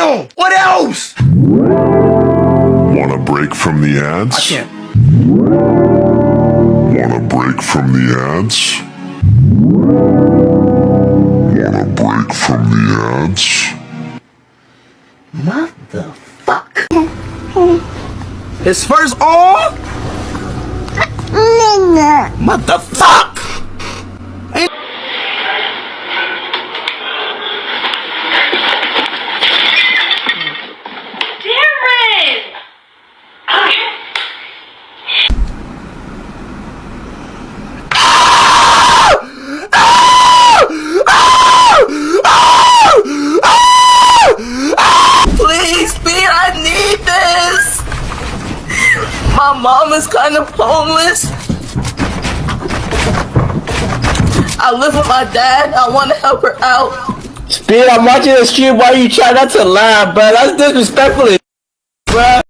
Damn! What else? Wanna break from the ads? I can't. Wanna break from the ads? Wanna break from the ads? Motherfuck. His first arm? Motherfuck! Please, Speed, I need this! My mom is kind of homeless. I live with my dad. I want to help her out. Speed, I'm watching the stream while you try not to laugh, bro. That's disrespectful, bro.